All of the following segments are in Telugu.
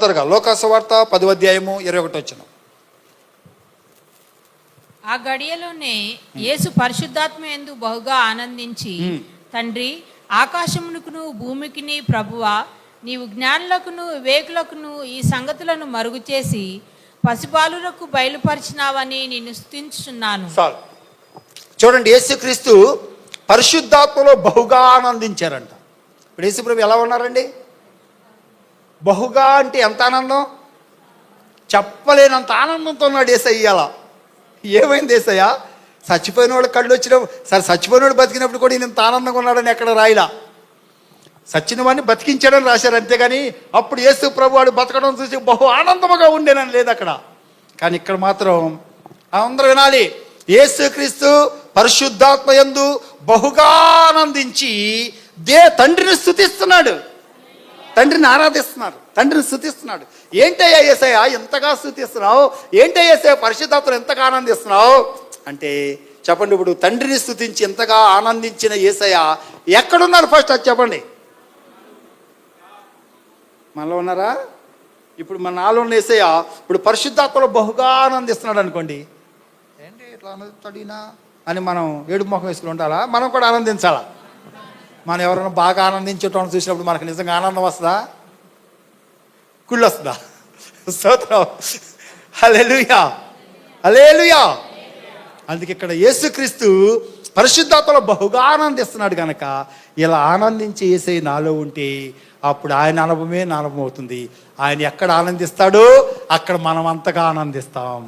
త్వరగా లోకాసువార్త 10వ అధ్యాయము 21 ఆ గడియలోనే యేసు పరిశుద్ధాత్మ యందు బహుగా ఆనందించి, తండ్రి, ఆకాశమునకును భూమికిని ప్రభువా, నీవు జ్ఞానులకును వివేకులకును ఈ సంగతులను మరుగు చేసి పసిబాలులకు బయలుపరిచినావని నిన్ను స్తుతించుచున్నాను. చూడండి, యేసుక్రీస్తు పరిశుద్ధాత్మలో బహుగా ఆనందించారంట. ఇప్పుడు యేసుప్రభు ఎలా ఉన్నారండి? బహుగా అంటే ఎంత ఆనందం, చెప్పలేనంత ఆనందంతో ఉన్నాడు యేసయ్య. అలా ఏమైంది యేసయ్య? చచ్చిపోయిన వాడు కళ్ళు వచ్చినప్పుడు, సరే చచ్చిపోయిన వాడు బతికినప్పుడు కూడా ఇంత ఆనందంగా ఉన్నాడని ఎక్కడ రాయిలా. సచ్చిన వాడిని బతికించాడని రాశారు, అంతేగాని అప్పుడు యేసు ప్రభు వాడు బతకడం చూసి బహు ఆనందముగా ఉండేనని లేదు అక్కడ. కానీ ఇక్కడ మాత్రం అందరూ వినాలి, యేసుక్రీస్తు పరిశుద్ధాత్మ యందు బహుగా ఆనందించి తండ్రిని స్తుతిస్తున్నాడు, తండ్రిని ఆరాధిస్తున్నారు, తండ్రిని స్తుతిస్తున్నాడు. ఏంటయ్యా యేసయ్య ఎంతగా స్తుతిస్తున్నావు, ఏంటయ్యా యేసయ్య పరిశుద్ధాత్మను ఎంతగా ఆనందిస్తున్నావు అంటే చెప్పండి. ఇప్పుడు తండ్రిని స్తుతించి ఎంతగా ఆనందించిన యేసయ్య ఎక్కడున్నారు? ఫస్ట్ అది చెప్పండి. మనలో ఉన్నారా? ఇప్పుడు మన నాలో ఉన్న యేసయ్య ఇప్పుడు పరిశుద్ధాత్మలో బహుగా ఆనందిస్తున్నాడు అనుకోండి. ఏంటి ఇట్లా ఆనందిస్తాడినా అని మనం ఏడుపు ముఖం వేసుకుని ఉండాలా? మనం కూడా ఆనందించాలా? మనం ఎవరైనా బాగా ఆనందించేటోళ్ళని చూసినప్పుడు మనకు నిజంగా ఆనందం వస్తుందా? కుళ్ళు వస్తుందా? స్తోత్రం, హల్లెలూయా, హల్లెలూయా. అందుకే ఇక్కడ యేసుక్రీస్తు పరిశుద్ధాత్మలో బహుగా ఆనందిస్తున్నాడు కనుక ఇలా ఆనందించి యేసయ్య నాలో ఉంటే అప్పుడు ఆయన అనుభవమే నా అనుభవం అవుతుంది. ఆయన ఎక్కడ ఆనందిస్తాడో అక్కడ మనం అంతగా ఆనందిస్తాం.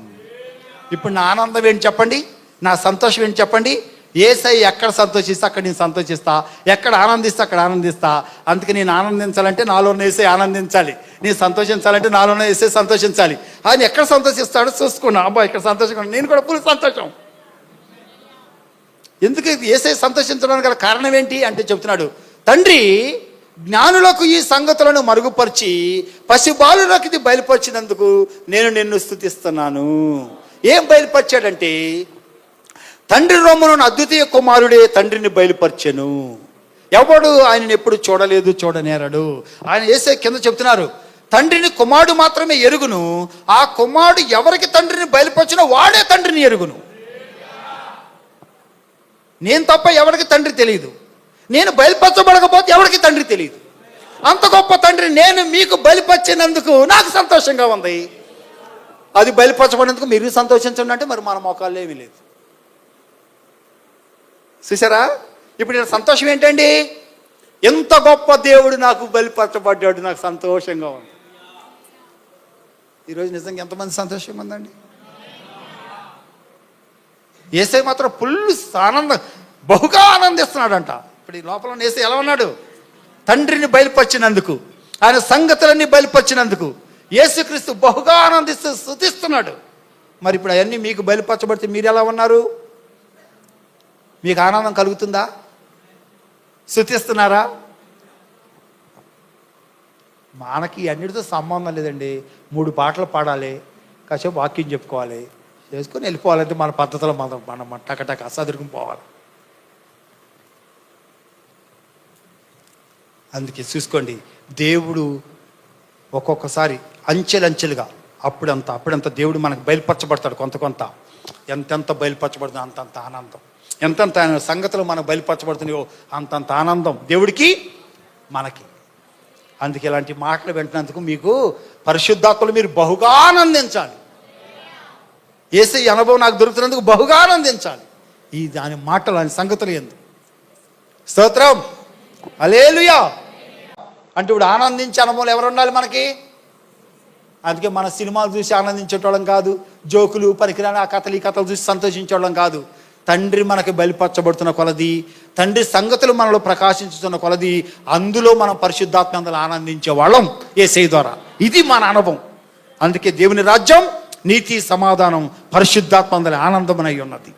ఇప్పుడు నా ఆనందం ఏంటి చెప్పండి, నా సంతోషం ఏంటి చెప్పండి. యేసయ్య ఎక్కడ సంతోషిస్తే అక్కడ నేను సంతోషిస్తా, ఎక్కడ ఆనందిస్తే అక్కడ ఆనందిస్తా. అందుకే నేను ఆనందించాలంటే నాలోనే యేసయ్య ఆనందించాలి, నేను సంతోషించాలంటే నాలోనే యేసయ్య సంతోషించాలి. ఆయన ఎక్కడ సంతోషిస్తాడో చూసుకున్నా, అబ్బా ఇక్కడ సంతోషంగా నేను కూడా ఫుల్ సంతోషం. ఎందుకు యేసయ్య సంతోషించడానికి గల కారణం ఏంటి అంటే చెప్తున్నాడు, తండ్రి జ్ఞానులకు ఈ సంగతులను మరుగుపరిచి పసిబాలులకు ఇది బయలుపరిచినందుకు నేను నిన్ను స్తుతిస్తున్నాను. ఏం బయలుపరిచాడంటే తండ్రి రొమ్మును అద్వితీయ కుమారుడే తండ్రిని బయలుపరిచెను. ఎవడు ఆయనను ఎప్పుడు చూడలేదు, చూడనేరడు. ఆయన యేసే కింద చెప్తున్నారు, తండ్రిని కుమారుడు మాత్రమే ఎరుగును, ఆ కుమారుడు ఎవరికి తండ్రిని బయలుపరిచినో వాడే తండ్రిని ఎరుగును. నేను తప్ప ఎవరికి తండ్రి తెలియదు, నేను బయలుపరచబడకపోతే ఎవరికి తండ్రి తెలియదు. అంత గొప్ప తండ్రి నేను మీకు బయలుపరిచినందుకు నాకు సంతోషంగా ఉంది. అది బయలుపరచబడినందుకు మీరు సంతోషించండి అంటే మరి మన మోకాల్లో ఏమీ లేదు. చూసారా? ఇప్పుడు నేను సంతోషం ఏంటండి, ఎంత గొప్ప దేవుడు నాకు బయలుపరచబడ్డాడు, నాకు సంతోషంగా ఉంది. ఈరోజు నిజంగా ఎంతమంది సంతోషంగా ఉందండి? యేసయ్య మాత్రం ఫుల్ ఆనందం, బహుగా ఆనందిస్తున్నాడంట. ఇప్పుడు ఈ లోపల యేసయ్య ఎలా ఉన్నాడు? తండ్రిని బయలుపరిచినందుకు, ఆయన సంగతులన్నీ బయలుపరిచినందుకు యేసుక్రీస్తు బహుగా ఆనందిస్తూ స్తుతిస్తున్నాడు. మరి ఇప్పుడు అవన్నీ మీకు బయలుపరచబడితే మీరు ఎలా ఉన్నారు? మీకు ఆనందం కలుగుతుందా? స్తుతిస్తున్నారా? మనకి అన్నిటితో సంబంధం లేదండి. 3 పాటలు పాడాలి, కాసేపు వాక్యం చెప్పుకోవాలి, చేసుకొని వెళ్ళిపోవాలంటే మన పద్ధతిలో మనం టకటక అసాదుకుని పోవాలి. అందుకే చూసుకోండి, దేవుడు ఒక్కొక్కసారి అంచెలంచెలుగా అప్పుడంత దేవుడు మనకు బయలుపరచబడతాడు. కొంత ఎంతెంత బయలుపరచబడుతుందో అంతంత ఆనందం, ఎంతంత ఆయన సంగతులు మనకు బయలుపరచబడుతున్నాయో అంతంత ఆనందం దేవుడికి మనకి. అందుకే ఇలాంటి మాటలు వింటున్నందుకు మీకు పరిశుద్ధాత్మలో మీరు బహుగా ఆనందించాలి. యేసయ్య అనుభవం నాకు దొరుకుతున్నందుకు బహుగా ఆనందించాలి. ఈ దాని మాటలు, ఆయన సంగతులు ఎందు. స్తోత్రం, హల్లెలూయా. అంటే ఇప్పుడు ఆనందించే అనుభవం ఎవరు ఉండాలి మనకి? అందుకే మన సినిమాలు చూసి ఆనందించేటోళ్ళం కాదు, జోకులు పనికిరాని ఆ కథలు ఈ కథలు చూసి సంతోషించేవాళ్ళం కాదు. తండ్రి మనకి బయలుపరచబడుతున్న కొలది, తండ్రి సంగతులు మనలో ప్రకాశించుతున్న కొలది అందులో మనం పరిశుద్ధాత్మలో ఆనందించే వాళ్ళం యేసయ్య ద్వారా. ఇది మన అనుభవం. అందుకే దేవుని రాజ్యం, నీతి, సమాధానం పరిశుద్ధాత్మలో ఆనందమనై ఉన్నది.